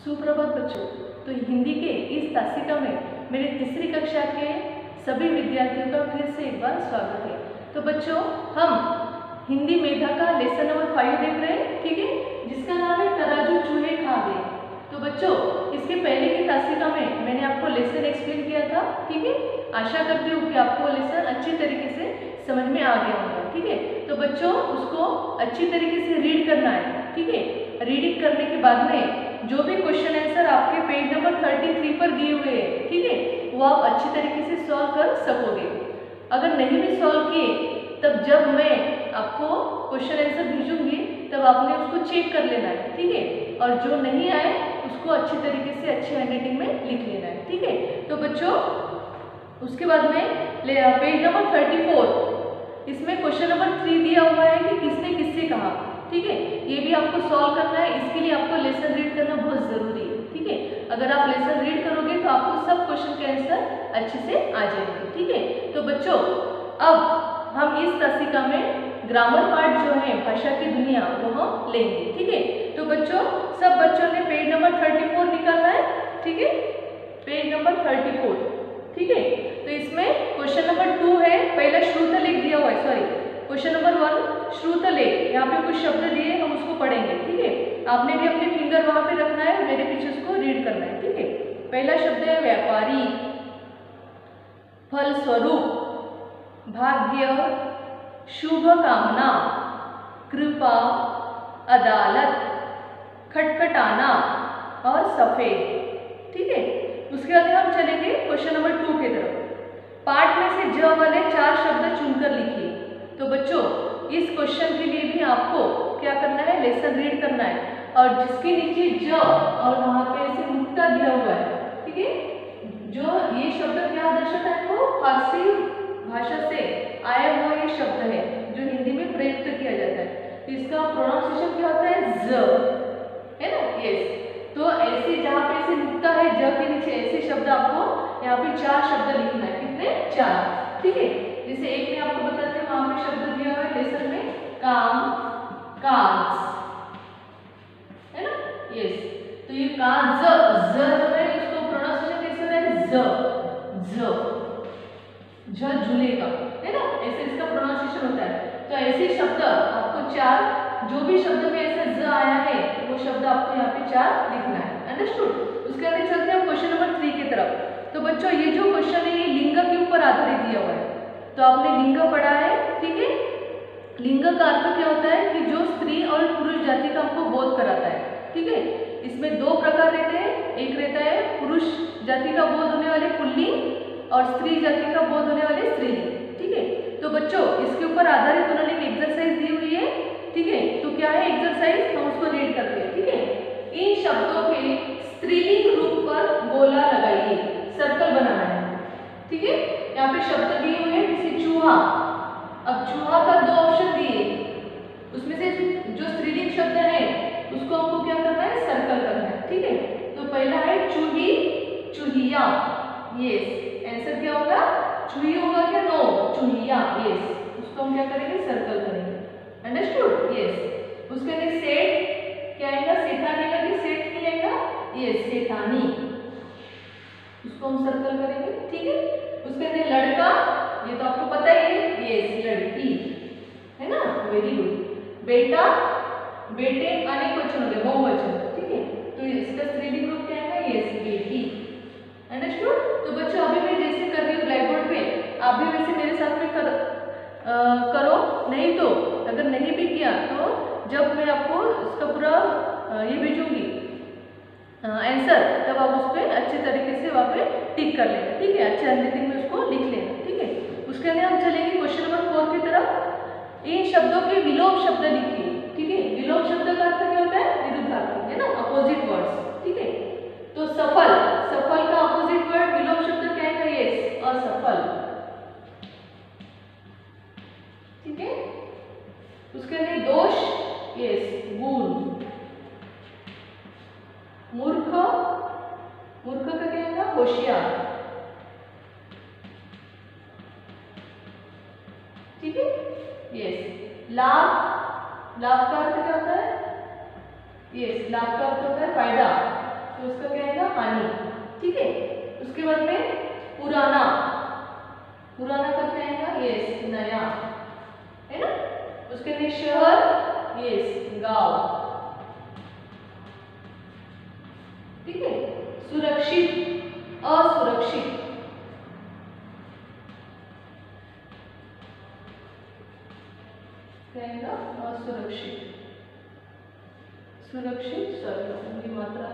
सुप्रभात बच्चों। तो हिंदी के इस तासिका में मेरे तीसरी कक्षा के सभी विद्यार्थियों का फिर से एक बार स्वागत है। तो बच्चों, हम हिंदी मेधा का लेसन नंबर 5 देख रहे हैं, ठीक है, जिसका नाम है तराजू चूहे खा गए। तो बच्चों, इसके पहले की तासिका में मैंने आपको लेसन एक्सप्लेन किया था, ठीक है। आशा करती हूँ कि आपको लेसन अच्छी तरीके से समझ में आ गया होगा, ठीक है। तो बच्चों, उसको अच्छी तरीके से रीड करना है, ठीक है। रीडिंग करने के बाद में जो भी क्वेश्चन आंसर आपके पेज नंबर 33 पर दिए हुए हैं, ठीक है, वो आप अच्छी तरीके से सॉल्व कर सकोगे। अगर नहीं भी सॉल्व किए, तब जब मैं आपको क्वेश्चन आंसर भेजूंगी तब आपने उसको चेक कर लेना है, ठीक है। और जो नहीं आए उसको अच्छी तरीके से अच्छी हैंडराइटिंग में लिख लेना है, ठीक है। तो बच्चों, उसके बाद में पेज नंबर 34, इसमें क्वेश्चन नंबर 3 दिया हुआ है कि किसने किससे कहा, ठीक है। ये भी आपको सॉल्व करना है। इसके लिए आपको लेसन रीड करना बहुत जरूरी है, ठीक है। अगर आप लेसन रीड करोगे तो आपको सब क्वेश्चन के आंसर अच्छे से आ जाएंगे, ठीक है। तो बच्चों, अब हम इस तासिका में ग्रामर पार्ट जो है भाषा की दुनिया वो हम लेंगे, ठीक है। तो बच्चों, सब बच्चों ने पेज नंबर 34 निकालना है, ठीक है, पेज नंबर 34, ठीक है। तो इसमें क्वेश्चन नंबर 2 है, पहला श्रुतलेख दिया हुआ है, सॉरी, क्वेश्चन नंबर 1 श्रुतलेख। यहाँ पे कुछ शब्द दिए, हम उसको पढ़ेंगे, ठीक है। आपने भी अपने फिंगर वहां पे रखना है, मेरे पीछे उसको रीड करना है, ठीक है। पहला शब्द है व्यापारी, फलस्वरूप, भाग्य, शुभ कामना, कृपा, अदालत, खटखटाना और सफेद, ठीक है। उसके बाद हम चलेंगे क्वेश्चन नंबर 2 की तरफ। पाठ में से ज वाले 4 शब्द चुनकर लिखिए। तो बच्चों, इस क्वेश्चन के लिए भी आपको क्या करना है, लेसन रीड करना है। और जिसके नीचे ज और वहां पे ऐसे नुक्ता दिया हुआ है, ठीक है, जो ये शब्द क्या दर्शाता है, वो फारसी भाषा से आया हुआ ये शब्द है जो हिंदी में प्रयुक्त किया जाता है। तो इसका प्रोनाउंसिएशन क्या होता है, ज, है ना, यस। तो ऐसे जहाँ पे ऐसे नुक्ता है ज के नीचे, ऐसे शब्द आपको यहाँ पे 4 शब्द लिखना है। कितने? 4, ठीक है। जैसे एक में आपको बताते हैं, वहां पे शब्द दिया हुआ है लेसन में, काम, काज, है ना, यस। तो ये काज, ज जो है इसको प्रोनाउंसिएशन कैसे होता है, ज, झूलेगा, है ना, ऐसे इसका प्रोनाउंसिएशन होता है। तो ऐसे शब्द आपको 4, जो भी शब्द में ऐसा ज आया है वो शब्द आपको यहाँ पे 4 लिखना है, अंडरस्टूड। उसके बाद चलते हैं क्वेश्चन नंबर 3 की तरफ। तो बच्चों, ये जो क्वेश्चन है ये लिंग के ऊपर आधारित दिया हुआ है। तो आपने लिंग पढ़ा है, ठीक है। लिंग का अर्थ क्या होता है कि जो स्त्री और पुरुष जाति का हमको बोध कराता है, ठीक है। इसमें 2 प्रकार रहते हैं, एक रहता है पुरुष जाति का बोध होने वाले पुल्लिंग और स्त्री जाति का बोध होने वाले स्त्रीलिंग, ठीक है। तो बच्चों, इसके ऊपर आधारित उन्होंने एक एक्सरसाइज दी हुई है, ठीक है। तो क्या है एक्सरसाइज, हम उसको रीड करते हैं, ठीक है। इन शब्दों के स्त्रीलिंग रूप पर गोला लगाइए, सर्कल बनाना है, ठीक है। यहाँ पे शब्द दिए हुए हैं, जैसे चूहा। अब चूहा का 2 ऑप्शन दिए, उसमें से जो स्त्रीलिंग शब्द है उसको हमको क्या करना है, सर्कल करना है, ठीक है। तो पहला है चूही, चूहिया, यस। आंसर क्या होगा, चूही होगा क्या, नो, चूहिया, यस। उसको हम क्या करेंगे, सर्कल करेंगे, अंडरस्टूड, यस। उसके बाद सेठ क्या आएगा, सेठानी लगी, सेठ नहीं आएगा, यस, सेठानी, उसको हम सर्कल करेंगे, ठीक है। उसके बाद लड़का, ये तो आपको पता ही है, यस, लड़की, है ना, वेरी गुड। बेटा, बेटे अनेक वचन हो गए, बहुवचन, ठीक है। तो इसका स्त्रीलिंग रूप क्या है, यस, बेटी, अंडरस्टूड। तो बच्चों, अभी मैं जैसे कर रही हूँ ब्लैक बोर्ड पे, आप भी वैसे मेरे साथ में करो। नहीं तो अगर नहीं भी किया तो जब मैं आपको इसका पूरा ये भेजूंगी आंसर, तब आप उस पर अच्छे तरीके से वहाँ पे टिक कर लेना, ठीक है, अच्छे हैंडराइटिंग में उसको लिख लेना, ठीक है। उसके लिए हम चलेंगे क्वेश्चन नंबर 4 की तरफ। इन शब्दों के विलोम शब्द लिखिए, ठीक है। विलोम शब्द का अर्थ क्या होता है, विरुद्धार्थी, है ना, अपोजिट वर्ड्स, ठीक है। तो सफल, सफल का अपोजिट वर्ड विलोम शब्द क्या है, यस, असफल, ठीक है। उसके लिए दोष, यस, गुण। मूर्ख, मूर्ख का क्या होगा, होशियार, ठीक है, यस। लाभ, लाभ का अर्थ क्या होता है, यस, लाभ का अर्थ होता है फायदा। तो तो उसका क्या आएगा हानि। ठीक है, उसके बाद में पुराना, पुराना का क्या आएगा यस नया, है ना। उसके बाद शहर यस गांव। ठीक है, सुरक्षित असुरक्षित, क्या आएगा असुरक्षित, सुरक्षित सॉरी मात्रा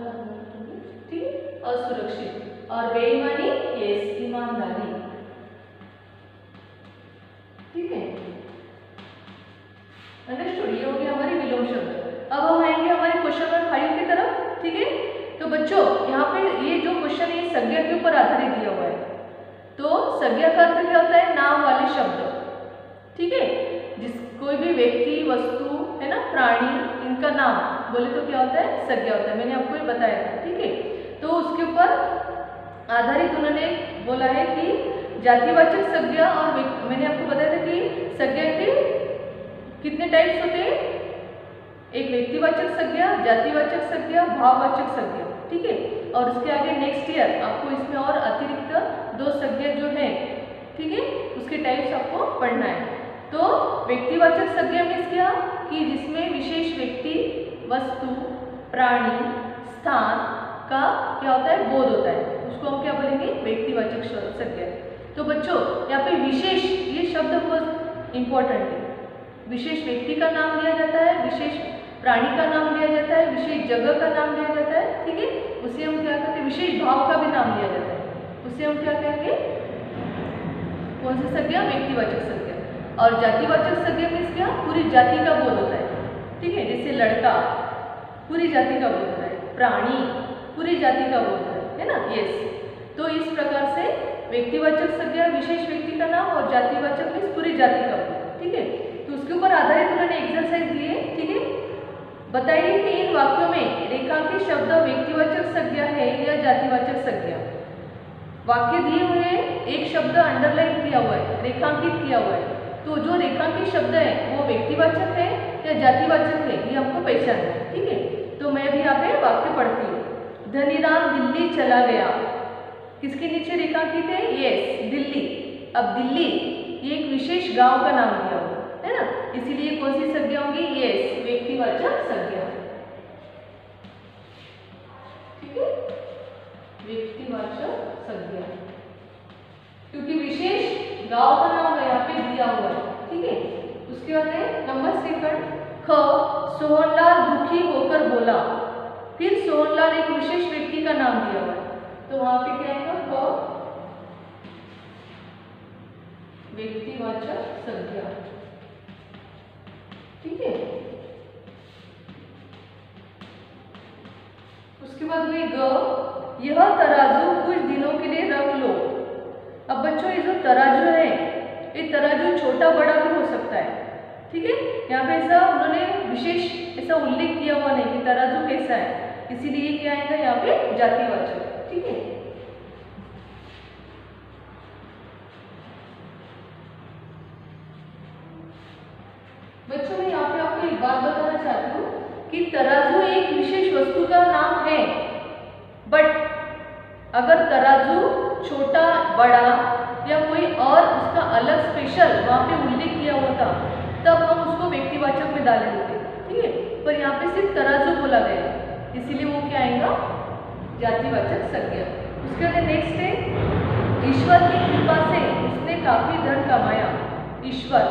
ठीक है, असुरक्षित। और बेईमानी यस ईमानदारी। ठीक है, अंडरस्टूड। ये हो गया हमारे विलोम शब्द। अब हम आएंगे हमारे क्वेश्चन नंबर 5 की तरफ। ठीक है, तो बच्चों यहाँ पे ये जो क्वेश्चन है संज्ञा के ऊपर आधारित दिया हुआ है। तो संज्ञा का अर्थ क्या होता है नाम वाले शब्द। ठीक है, जिस कोई भी व्यक्ति वस्तु है ना प्राणी इनका नाम बोले तो क्या होता है संज्ञा होता है। मैंने आपको ये बताया था। ठीक है, तो उसके ऊपर आधारित उन्होंने बोला है कि जातिवाचक संज्ञा और मैंने आपको बताया था कि संज्ञा के कितने टाइप्स होते हैं, एक व्यक्तिवाचक संज्ञा, जातिवाचक संज्ञा, भाववाचक संज्ञा। ठीक है, और उसके आगे नेक्स्ट ईयर आपको इसमें और अतिरिक्त 2 संज्ञा जो है ठीक है उसके टाइप्स आपको पढ़ना है। तो व्यक्तिवाचक संज्ञा मीन्स क्या कि जिसमें विशेष व्यक्ति वस्तु प्राणी स्थान का क्या होता है बोध होता है, उसको हम क्या बोलेंगे व्यक्तिवाचक संज्ञा। तो बच्चों यहाँ पे विशेष ये शब्द बहुत इंपॉर्टेंट है। विशेष व्यक्ति का नाम लिया जाता है, विशेष प्राणी का नाम लिया जाता है, विशेष जगह का नाम लिया जाता है। ठीक है, उसे हम क्या कहते हैं विशेष भाव का भी नाम लिया जाता है, उसे हम क्या कहेंगे कौन सी संज्ञा व्यक्तिवाचक संज्ञा। और जातिवाचक संज्ञा मीन्स क्या पूरी जाति का बोध होता है। ठीक है, जैसे लड़का पूरी जाति का बोध होता है, प्राणी पूरी जाति का बोध है ना यस। तो इस प्रकार से व्यक्तिवाचक संज्ञा विशेष व्यक्ति का नाम और जातिवाचक मीन्स पूरी जाति का बोध। ठीक है, तो उसके ऊपर आधारित उन्होंने एक्सरसाइज दिए। ठीक है, बताइए कि इन वाक्यों में रेखांकित शब्द व्यक्तिवाचक संज्ञा है या जातिवाचक संज्ञा। वाक्य दिए हुए हैं, एक शब्द अंडरलाइन किया हुआ है, रेखांकित किया हुआ है। तो जो रेखांकित शब्द है वो व्यक्तिवाचक है या जातिवाचक है ये हमको पहचानना है। ठीक है, तो मैं भी यहाँ पे वाक्य पढ़ती हूँ। धनीराम दिल्ली चला गया, किसके नीचे रेखांकित है यस दिल्ली। अब दिल्ली ये एक विशेष गांव का नाम दिया हुआ है ना, इसीलिए कौन सी संज्ञा होगी यस व्यक्तिवाचक संज्ञा। ठीक है, व्यक्तिवाचक संज्ञा क्योंकि विशेष गांव का नाम यहाँ पे दिया हुआ है। ठीक है, उसके बाद है नंबर 2 ख सोहनलाल दुखी होकर बोला। फिर सोहनलाल एक विशेष व्यक्ति का नाम दिया हुआ है, तो वहां पे क्या आएगा ख व्यक्तिवाचक संज्ञा। ठीक है, उसके बाद में ग यह तराजू कुछ दिनों के लिए रख लो। अब बच्चों ये जो तराजू है ये तराजू छोटा बड़ा भी हो सकता है। ठीक है, यहाँ पे ऐसा उन्होंने विशेष ऐसा उल्लेख किया हुआ नहीं कि तराजू कैसा है, इसीलिए क्या आएगा यहाँ पे जातिवाचक। ठीक है, बच्चों मैं यहाँ पे आपको एक बात बताना चाहती हूँ कि तराजू एक विशेष वस्तु का नाम है, बट अगर तराजू छोटा बड़ा या कोई और उसका अलग स्पेशल वहाँ पे उल्लेख किया हुआ था तब हम उसको व्यक्तिवाचक में डाले होते। ठीक है, पर यहाँ पे सिर्फ तराजू बोला गया इसीलिए वो क्या आएगा जातिवाचक संज्ञा। उसके बाद नेक्स्ट है ईश्वर की कृपा से उसने काफी धन कमाया। ईश्वर,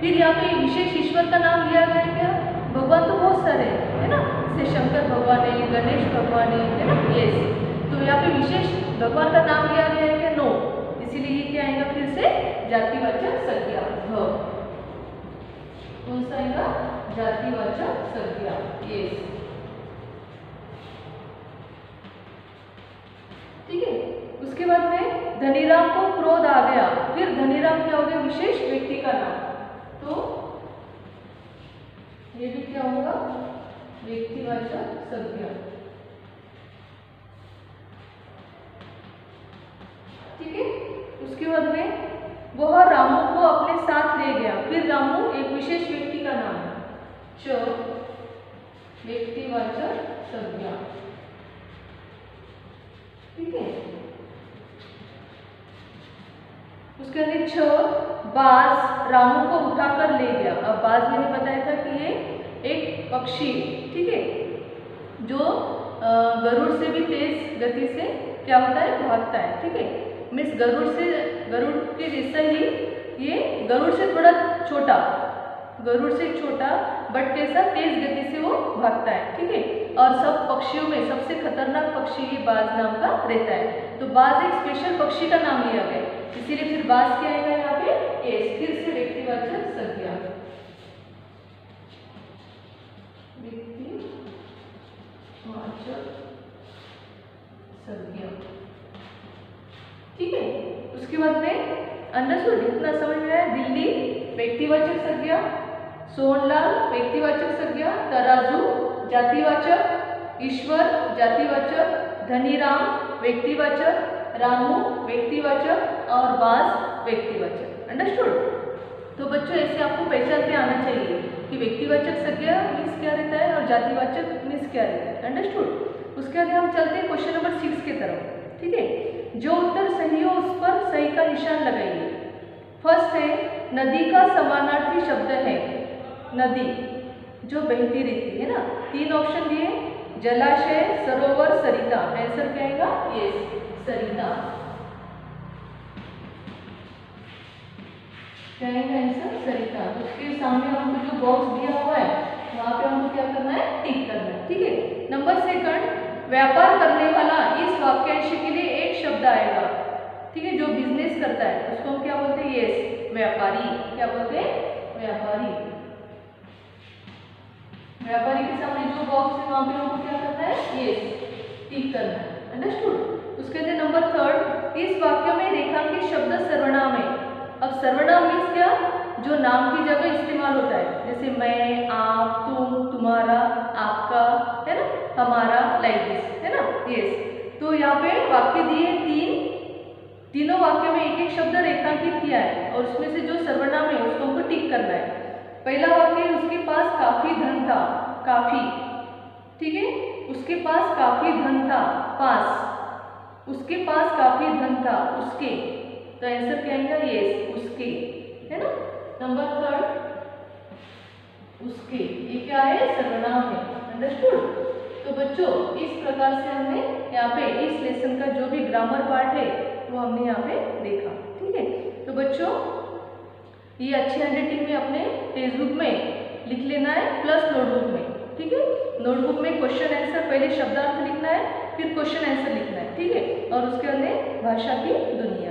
फिर यहाँ पे विशेष ईश्वर का नाम लिया गया क्या, भगवान तो बहुत सारे है ना, जैसे शंकर भगवान है, गणेश भगवान है ना यस। तो यहाँ पे विशेष भगवान का नाम लिया गया है क्या नो, इसीलिए ये क्या आएगा फिर से जातिवाचक संज्ञा। कौन सा आएगा जातिवाचक संज्ञा यस। ठीक है, उसके बाद में धनीराम को क्रोध आ गया। फिर धनीराम क्या हो गया विशेष व्यक्ति का नाम, तो ये भी क्या होगा व्यक्तिवाचक संज्ञा। ठीक है, उसके बाद में वह रामू को अपने साथ ले गया। फिर रामू एक विशेष व्यक्ति का नाम है, च व्यक्तिवाचक संज्ञा। ठीक है। उसके अंदर 6 बाज रामू को उठाकर ले गया। अब बाज मैंने बताया था कि ये एक पक्षी, ठीक है, जो गरुड़ से भी तेज गति से क्या होता है, भागता है, ठीक है। मीन्स गरुड़ के जैसा ही ये गरुड़ से थोड़ा छोटा, गरुड़ से छोटा बट कैसा तेज गति से वो भागता है, ठीक है। और सब पक्षियों में सबसे खतरनाक पक्षी ये बाज नाम का रहता है। तो बाज एक स्पेशल पक्षी का नाम लिया गया, इसीलिए फिर बाज क्या आएगा यहाँ पे, एस, फिर से व्यक्तिवाचक संज्ञा, व्यक्तिवाचक संज्ञा, ठीक है। उसके बाद में अंडरस्टूड, इतना समझ में आया। दिल्ली व्यक्तिवाचक संज्ञा, सोनलाल व्यक्तिवाचक संज्ञा, तराजू जातिवाचक, ईश्वर जातिवाचक, धनीराम व्यक्तिवाचक, रामू व्यक्तिवाचक और बाज व्यक्तिवाचक। अंडरस्टूड। तो बच्चों ऐसे आपको पहचानते आना चाहिए कि व्यक्तिवाचक संज्ञा मीन्स क्या रहता है और जातिवाचक मीन्स क्या रहता है। अंडरस्टूड। उसके आगे हम चलते हैं क्वेश्चन नंबर 6 की तरफ, ठीक है। जो उत्तर सही हो उस पर सही का निशान लगाइए। फर्स्ट है, नदी का समानार्थी शब्द है नदी, जो बहती रहती है ना। 3 ऑप्शन दिए, जलाशय, सरोवर, सरिता। आंसर क्या आएगा, यस, सरिता। क्या आएगा आंसर, सरिता। उसके सामने हमको जो बॉक्स दिया हुआ है वहां पे हमको क्या करना है, टिक करना है, ठीक है। नंबर 2, व्यापार करने वाला, इस वाक्यांश के लिए एक शब्द आएगा, ठीक है। जो बिजनेस करता है उसको हम क्या बोलते हैं, यस, व्यापारी। क्या बोलते हैं, व्यापारी। व्यापारी के सामने जो बॉक्स है वहां पे हमको क्या करना है, यस, टिक करना है। अंडरस्टूड। उसके बाद नंबर 3, इस वाक्य में रेखांकित शब्द सर्वनाम है। अब सर्वनाम मीन्स क्या, जो नाम की जगह इस्तेमाल होता है, जैसे मैं, आप, तुम, तुम्हारा, आपका, है ना, हमारा, लाइक दिस, है ना, यस। तो यहाँ पे वाक्य दिए 3, तीनों वाक्य में एक एक शब्द रेखांकित किया है और उसमें से जो सर्वनाम है उसको हमको टिक करना है। पहला वाक्य, उसके पास काफी धन था, काफी, ठीक है। उसके पास काफी धन था, पास। उसके पास काफी धन था, उसके। तो आंसर क्या आएगा, यस, उसके, है ना। नंबर 3, उसके, ये क्या है, सर्वनाम है। अंडरस्टूड। तो बच्चों इस प्रकार से हमने यहाँ पे इस लेसन का जो भी ग्रामर पार्ट है वो हमने यहाँ पे देखा, ठीक है। तो बच्चों ये अच्छी हैंडराइटिंग में अपने टेक्स्ट बुक में लिख लेना है, प्लस नोटबुक में, ठीक है। नोटबुक में क्वेश्चन आंसर, पहले शब्दार्थ लिखना है, फिर क्वेश्चन आंसर लिखना है, ठीक है। और उसके अंदर भाषा की दुनिया।